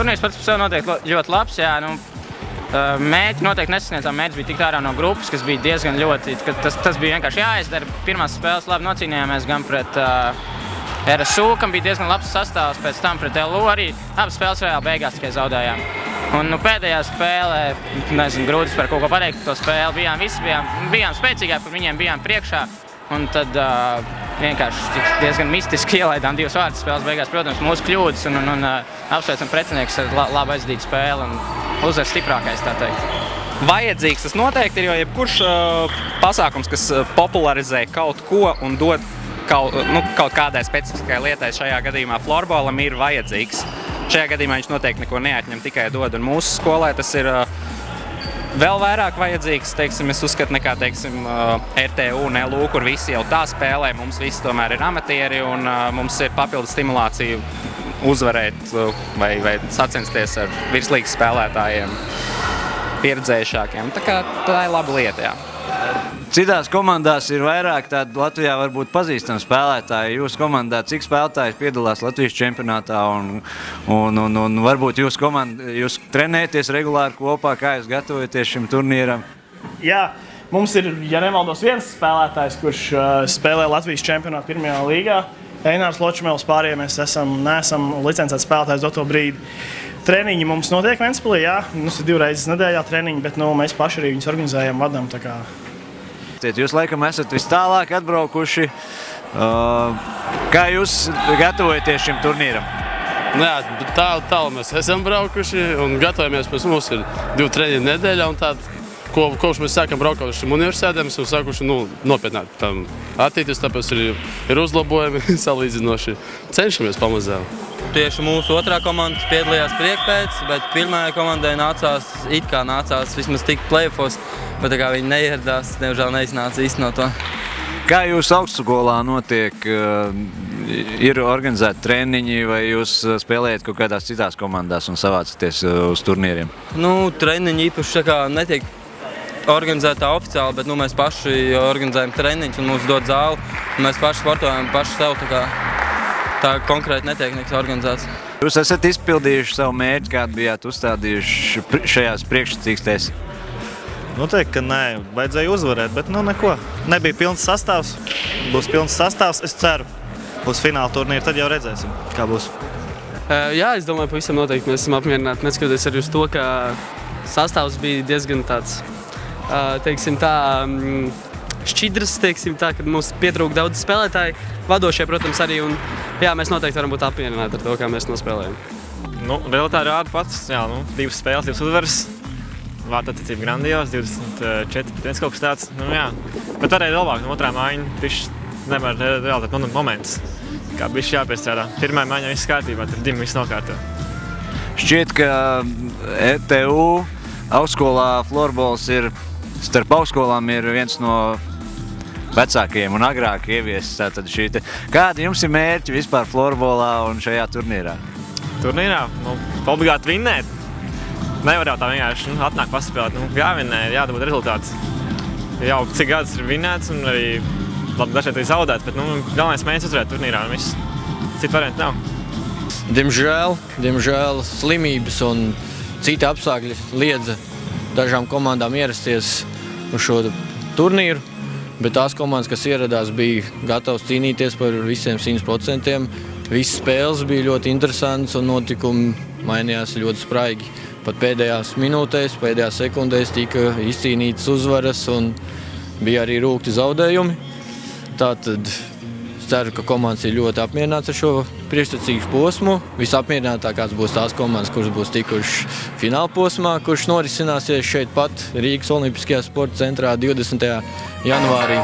Turnīrs pats par sevi noteikti ļoti labs. Jā, nu, mērķi noteikti nesasniedzām. Mērķis bija tikt ārā no grupas, kas bija diezgan ļoti. Tas bija vienkārši jāizdara. Pirmās spēles labi nocīnījāmies gan pret RSU, kam bija diezgan labs sastāvs, pēc tam pret LU arī. Abas spēles reāli beigās tikai zaudējām. Un nu, pēdējā spēlē, nezinu, grūti par kaut ko pateikt, to spēli bijām spēcīgāki, par viņiem bijām priekšā. Un tad vienkārši diezgan mistiski ielaidām 2 vārdus spēles beigās. Protams, mūsu kļūdas un apsveicam pretinieks ar labu aizdītu spēli un uzvar stiprākais, tā teikt. Vajadzīgs tas noteikti ir, jo jebkurš pasākums, kas popularizē kaut ko un dod kaut kādai specifiskai lietai, šajā gadījumā florbolam ir vajadzīgs. Šajā gadījumā viņš noteikti neko neatņem, tikai dod. Un mūsu skolai tas ir vēl vairāk vajadzīgs, teiksim, es uzskatu, nekā, teiksim, RTU un LU, kur visi jau tā spēlē. Mums visi tomēr ir amatieri un mums ir papildu stimulācija uzvarēt vai sacensties ar virslīgas spēlētājiem, pieredzējušākiem. Tā ir laba lieta, jā. Citās komandās ir vairāk tādi Latvijā varbūt pazīstami spēlētāji. Jūsu komandā cik spēlētājs piedalās Latvijas čempionātā un varbūt jūs trenēties regulāri kopā, kā jūs gatavojaties šim turnīram? Jā, mums ir, ja nemaldos, viens spēlētājs, kurš spēlē Latvijas čempionātu pirmajā līgā. Einārs Ločmēls, pārējie mēs neesam licencēti spēlētājs doto brīdi. Treniņi mums notiek Ventspilī, jā. Mums ir 2 reizes nedēļā treniņi, bet mēs paši arī viņus organizējam, vadām. Jūs laikam esat vis tālāk atbraukuši. Kā jūs gatavojaties šim turnīram? Jā, tālu mēs esam braukuši un gatavojamies. Mums ir 2 treniņi nedēļā un tāda. Kopš mēs sākam braukt uz šīm universitātēm, mēs esam sākuši nopietnāk tam attīstīties, tāpēc ir uzlabojumi salīdzinoši. Cenšamies pamazām. Tieši mūsu otrā komanda piedalījās priekšpēc, bet pirmajai komandai nācās vismaz tikt play-offos, bet tā kā viņi neieradās, diemžēl neiznāca īstenot to. Kā jūs augstskolā notiek? Ir organizēti treniņi vai jūs spēlējat kaut kādās citās komandās un savācaties uz turnīriem? Treniņi īpaši tā kā netiek organizētā oficiāli, bet mēs paši organizējam treniņus un mums dod zāli. Mēs paši sportojam, paši sev, tā konkrēti netiek nekas organizēts. Jūs esat izpildījuši savu mērķi, kādu bijāt uzstādījuši šajās priekšsacīkstēs? Noteikti, ka nē, vajadzēja uzvarēt, bet neko. Nebija pilns sastāvs, būs pilns sastāvs, es ceru, būs fināla turnīra, tad jau redzēsim, kā būs. Jā, es domāju, pavisam noteikti mēs esam apmierināti, neskatoties arī uz to, ka sastāvs bija diezgan tāds, teiksim tā, šķidrs, teiksim tā, kad mums pietrūka daudz spēlētāji, vadošie, protams, arī, un jā, mēs noteikti varam būt apmierināti ar to, kā mēs nospēlējam. Realitāte rāda pats, jā, 2 spēles, 2 uzvaras, vārtattiecība grandios, 24-1 kaut kas tāds, jā. Bet varēja vēl labāk, otrā mājiņa, tiši nevar realitāte moments, kā bišķi jāpiestrādā. Pirmā mājiņā viss kārtībā, tad ģim viss nokārtā. Šķiet, ka RTU augstskolā florbols ir, starp augstskolām ir viens no vecākajiem un agrāk ieviesis. Kādi jums ir mērķi vispār florbolā un šajā turnīrā? Turnīrā? Obligāti vinnēt. Nevar jau tā vienkārši atnāk paspēlēt. Jāvinnē, jādabūt rezultāts. Jau cik gadus ir vinnēts un arī dažreiz arī zaudēts, bet galvenais mērķis uzvarēt turnīrā un viss. Citu variantu nav. Diemžēl slimības un citi apstākļi liedza dažām komandām ierasties uz šo turnīru, bet tās komandas, kas ieradās, bija gatavas cīnīties par visiem 100%. Visas spēles bija ļoti interesantas un notikumi mainījās ļoti spraigi. Pat pēdējās minūtēs, pēdējās sekundēs tika izcīnītas uzvaras un bija arī rūgti zaudējumi. Tātad ceru, ka komandas ir ļoti apmierināts ar šo priekšsacīgu posmu. Visapmierinātākās būs tās komandas, kuras būs tikuši fināla posmā, kurš norisināsies šeit pat Rīgas Olimpiskajā sporta centrā 20. janvārī.